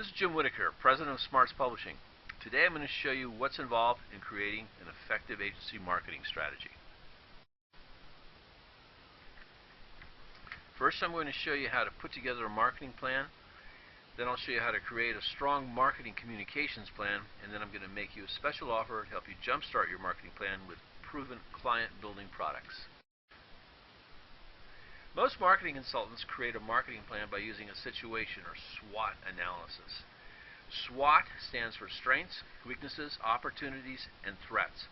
This is Jim Whitaker, President of Smarts Publishing. Today I'm going to show you what's involved in creating an effective agency marketing strategy. First, I'm going to show you how to put together a marketing plan. Then I'll show you how to create a strong marketing communications plan, and then I'm going to make you a special offer to help you jumpstart your marketing plan with proven client-building products. Most marketing consultants create a marketing plan by using a situation or SWOT analysis. SWOT stands for strengths, weaknesses, opportunities, and threats.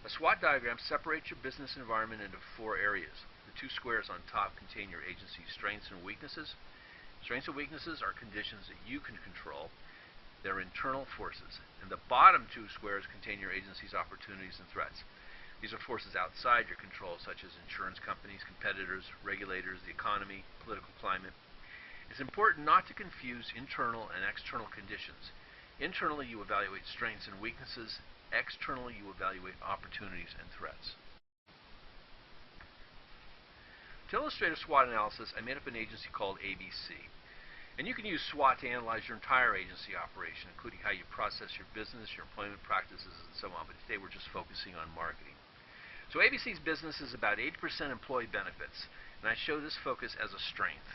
A SWOT diagram separates your business environment into 4 areas. The 2 squares on top contain your agency's strengths and weaknesses. Strengths and weaknesses are conditions that you can control. They're internal forces. And the bottom 2 squares contain your agency's opportunities and threats. These are forces outside your control, such as insurance companies, competitors, regulators, the economy, political climate. It's important not to confuse internal and external conditions. Internally, you evaluate strengths and weaknesses. Externally, you evaluate opportunities and threats. To illustrate a SWOT analysis, I made up an agency called ABC. And you can use SWOT to analyze your entire agency operation, including how you process your business, your employment practices, and so on. But today we're just focusing on marketing. So ABC's business is about 80% employee benefits, and I show this focus as a strength.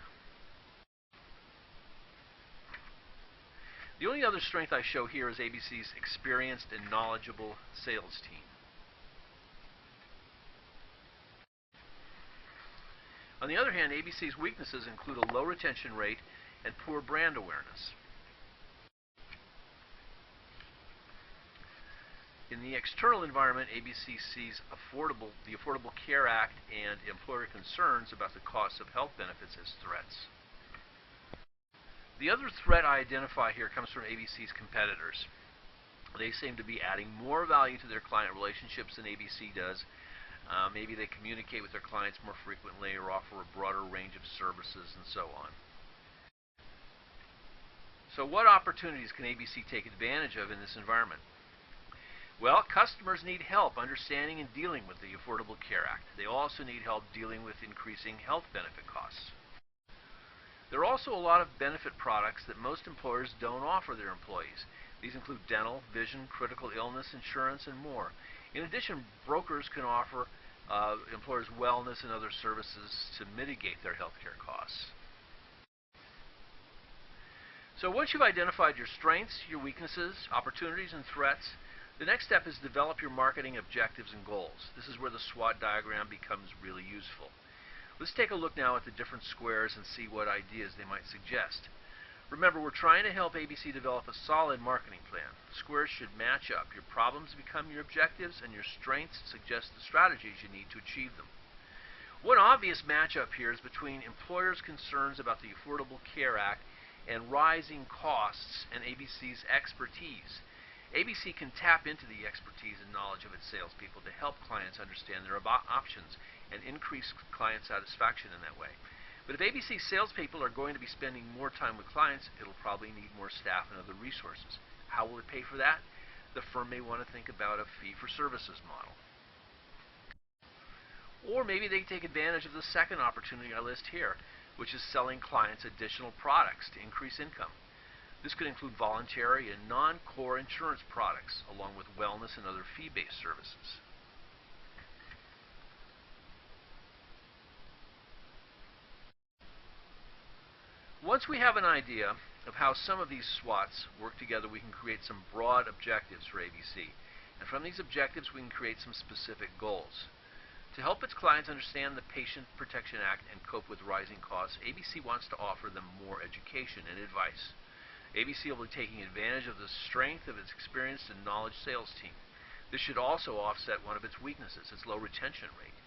The only other strength I show here is ABC's experienced and knowledgeable sales team. On the other hand, ABC's weaknesses include a low retention rate and poor brand awareness. In the external environment, ABC sees the Affordable Care Act and employer concerns about the cost of health benefits as threats. The other threat I identify here comes from ABC's competitors. They seem to be adding more value to their client relationships than ABC does. Maybe they communicate with their clients more frequently or offer a broader range of services and so on. So what opportunities can ABC take advantage of in this environment? Well, customers need help understanding and dealing with the Affordable Care Act. They also need help dealing with increasing health benefit costs. There are also a lot of benefit products that most employers don't offer their employees. These include dental, vision, critical illness insurance, and more. In addition, brokers can offer employers wellness and other services to mitigate their health care costs. So once you've identified your strengths, your weaknesses, opportunities, and threats, the next step is develop your marketing objectives and goals. This is where the SWOT diagram becomes really useful. Let's take a look now at the different squares and see what ideas they might suggest. Remember, we're trying to help ABC develop a solid marketing plan. Squares should match up. Your problems become your objectives, and your strengths suggest the strategies you need to achieve them. One obvious matchup here is between employers' concerns about the Affordable Care Act and rising costs and ABC's expertise. ABC can tap into the expertise and knowledge of its salespeople to help clients understand their options and increase client satisfaction in that way. But if ABC's salespeople are going to be spending more time with clients, it'll probably need more staff and other resources. How will it pay for that? The firm may want to think about a fee-for-services model. Or maybe they take advantage of the second opportunity I list here, which is selling clients additional products to increase income. This could include voluntary and non-core insurance products, along with wellness and other fee-based services. Once we have an idea of how some of these SWOTs work together, we can create some broad objectives for ABC. And from these objectives, we can create some specific goals. To help its clients understand the Patient Protection Act and cope with rising costs, ABC wants to offer them more education and advice. ABC will be taking advantage of the strength of its experienced and knowledgeable sales team. This should also offset one of its weaknesses, its low retention rate.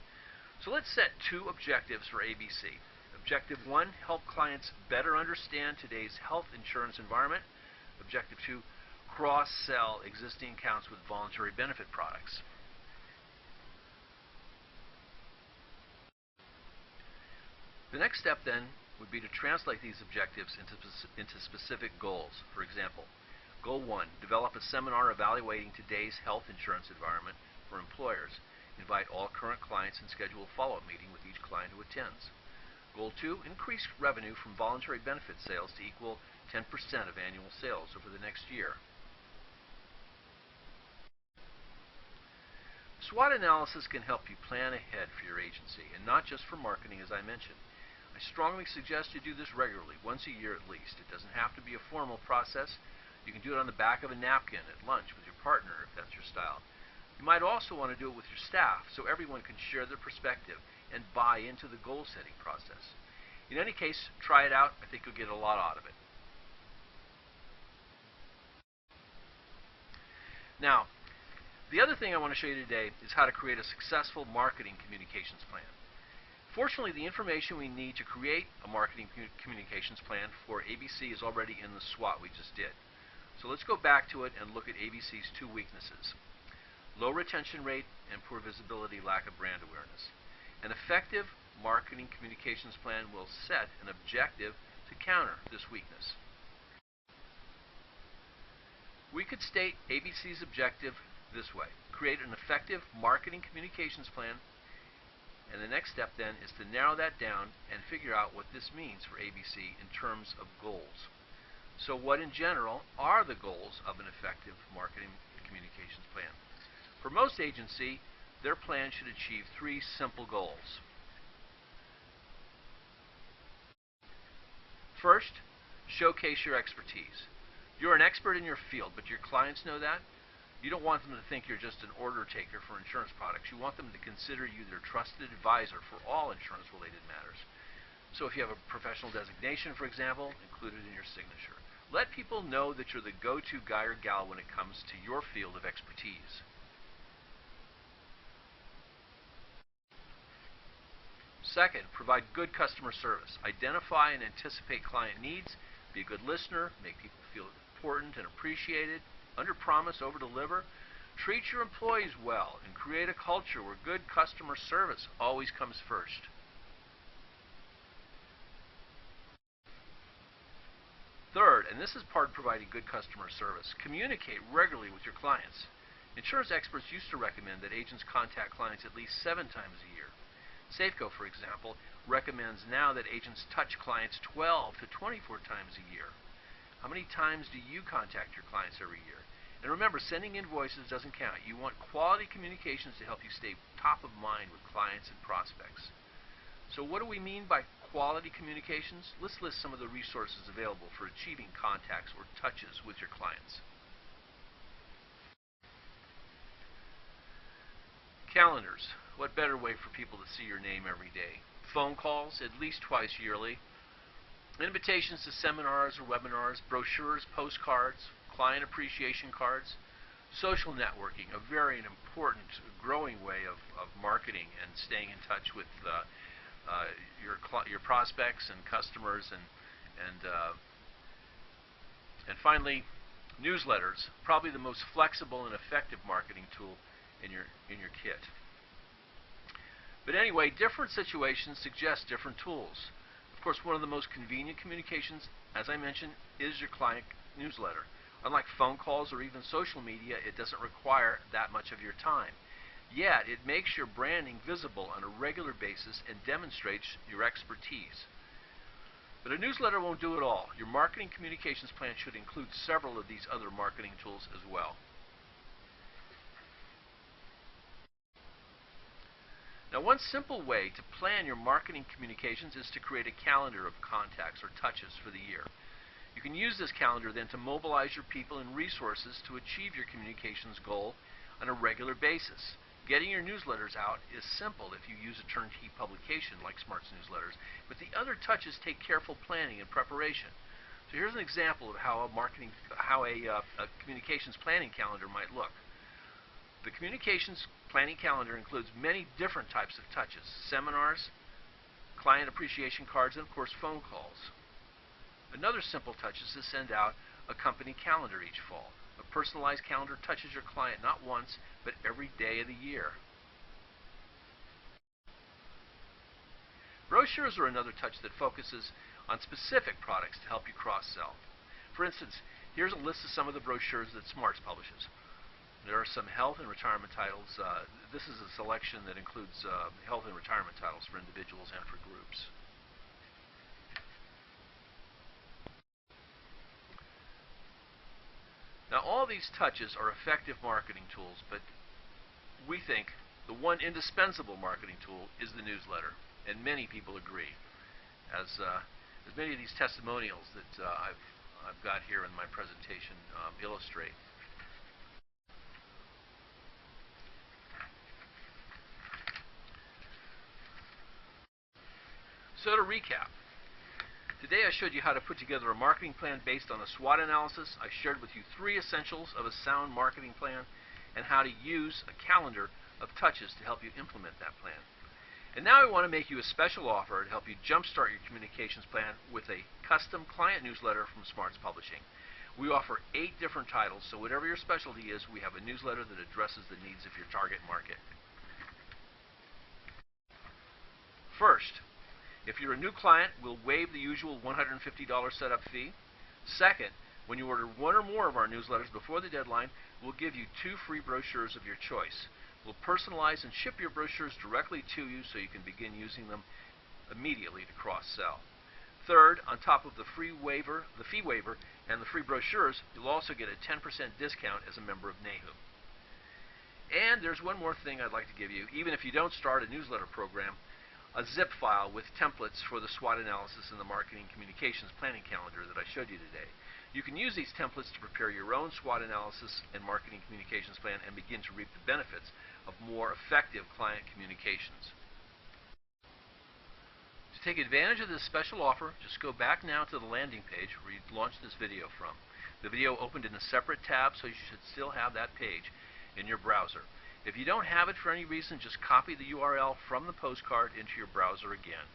So let's set 2 objectives for ABC. Objective 1, help clients better understand today's health insurance environment. Objective 2, cross-sell existing accounts with voluntary benefit products. The next step then would be to translate these objectives into specific goals. For example, Goal 1, develop a seminar evaluating today's health insurance environment for employers. Invite all current clients and schedule a follow-up meeting with each client who attends. Goal 2, increase revenue from voluntary benefit sales to equal 10% of annual sales over the next year. SWOT analysis can help you plan ahead for your agency, and not just for marketing, as I mentioned. I strongly suggest you do this regularly, once a year at least. It doesn't have to be a formal process. You can do it on the back of a napkin at lunch with your partner, if that's your style. You might also want to do it with your staff, so everyone can share their perspective and buy into the goal-setting process. In any case, try it out. I think you'll get a lot out of it. Now, the other thing I want to show you today is how to create a successful marketing communications plan. Fortunately, the information we need to create a marketing communications plan for ABC is already in the SWOT we just did. So let's go back to it and look at ABC's two weaknesses: low retention rate and poor visibility, lack of brand awareness. An effective marketing communications plan will set an objective to counter this weakness. We could state ABC's objective this way: create an effective marketing communications plan, and the next step then is to narrow that down and figure out what this means for ABC in terms of goals. So what in general are the goals of an effective marketing communications plan? For most agency, their plan should achieve three simple goals. First, showcase your expertise. You're an expert in your field, but your clients know that. You don't want them to think you're just an order taker for insurance products. You want them to consider you their trusted advisor for all insurance-related matters. So if you have a professional designation, for example, include it in your signature. Let people know that you're the go-to guy or gal when it comes to your field of expertise. Second, provide good customer service. Identify and anticipate client needs. Be a good listener. Make people feel important and appreciated. Under-promise, over-deliver. Treat your employees well and create a culture where good customer service always comes first. Third, and this is part of providing good customer service, communicate regularly with your clients. Insurance experts used to recommend that agents contact clients at least 7 times a year. Safeco, for example, recommends now that agents touch clients 12 to 24 times a year. How many times do you contact your clients every year? And remember, sending invoices doesn't count. You want quality communications to help you stay top of mind with clients and prospects. So what do we mean by quality communications? Let's list some of the resources available for achieving contacts or touches with your clients. Calendars. What better way for people to see your name every day? Phone calls, at least twice yearly. Invitations to seminars or webinars, brochures, postcards, client appreciation cards. Social networking, a very important growing way of marketing and staying in touch with your prospects and customers, and finally, newsletters, probably the most flexible and effective marketing tool in your kit. But anyway, different situations suggest different tools. Of course, one of the most convenient communications, as I mentioned, is your client newsletter. Unlike phone calls or even social media, it doesn't require that much of your time. Yet, it makes your branding visible on a regular basis and demonstrates your expertise. But a newsletter won't do it all. Your marketing communications plan should include several of these other marketing tools as well. Now, one simple way to plan your marketing communications is to create a calendar of contacts or touches for the year. You can use this calendar then to mobilize your people and resources to achieve your communications goal on a regular basis. Getting your newsletters out is simple if you use a turnkey publication like Smart's newsletters, but the other touches take careful planning and preparation. So here's an example of how a communications planning calendar might look. The communications planning calendar includes many different types of touches: seminars, client appreciation cards, and of course phone calls. Another simple touch is to send out a company calendar each fall. A personalized calendar touches your client not once, but every day of the year. Brochures are another touch that focuses on specific products to help you cross-sell. For instance, here's a list of some of the brochures that Smarts publishes. There are some health and retirement titles. This is a selection that includes health and retirement titles for individuals and for groups. All these touches are effective marketing tools, but we think the one indispensable marketing tool is the newsletter, and many people agree, as many of these testimonials that I've got here in my presentation illustrate. So to recap, today I showed you how to put together a marketing plan based on a SWOT analysis. I shared with you 3 essentials of a sound marketing plan and how to use a calendar of touches to help you implement that plan. And now I want to make you a special offer to help you jumpstart your communications plan with a custom client newsletter from Smarts Publishing. We offer 8 different titles, so whatever your specialty is, we have a newsletter that addresses the needs of your target market. First, if you're a new client, we'll waive the usual $150 setup fee. Second, when you order 1 or more of our newsletters before the deadline, we'll give you 2 free brochures of your choice. We'll personalize and ship your brochures directly to you so you can begin using them immediately to cross-sell. Third, on top of the fee waiver, and the free brochures, you'll also get a 10% discount as a member of NAHU. And there's one more thing I'd like to give you. Even if you don't start a newsletter program, a zip file with templates for the SWOT analysis and the marketing communications planning calendar that I showed you today. You can use these templates to prepare your own SWOT analysis and marketing communications plan and begin to reap the benefits of more effective client communications. To take advantage of this special offer, just go back now to the landing page where you launched this video from. The video opened in a separate tab, so you should still have that page in your browser. If you don't have it for any reason, just copy the URL from the postcard into your browser again.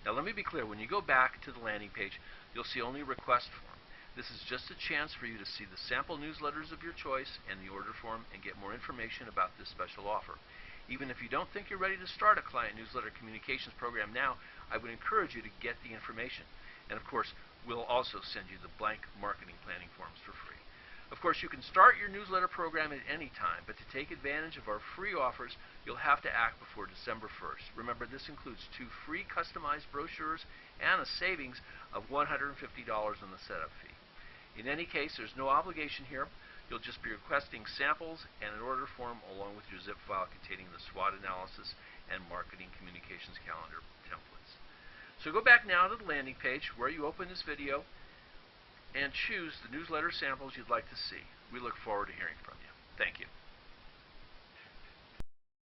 Now let me be clear, when you go back to the landing page, you'll see only a request form. This is just a chance for you to see the sample newsletters of your choice and the order form and get more information about this special offer. Even if you don't think you're ready to start a client newsletter communications program now, I would encourage you to get the information. And of course, we'll also send you the blank marketing planning forms for free. Of course, you can start your newsletter program at any time, but to take advantage of our free offers, you'll have to act before December 1st. Remember, this includes 2 free customized brochures and a savings of $150 on the setup fee. In any case, there's no obligation here. You'll just be requesting samples and an order form along with your zip file containing the SWOT analysis and marketing communications calendar templates. So go back now to the landing page where you open this video and choose the newsletter samples you'd like to see. We look forward to hearing from you. Thank you.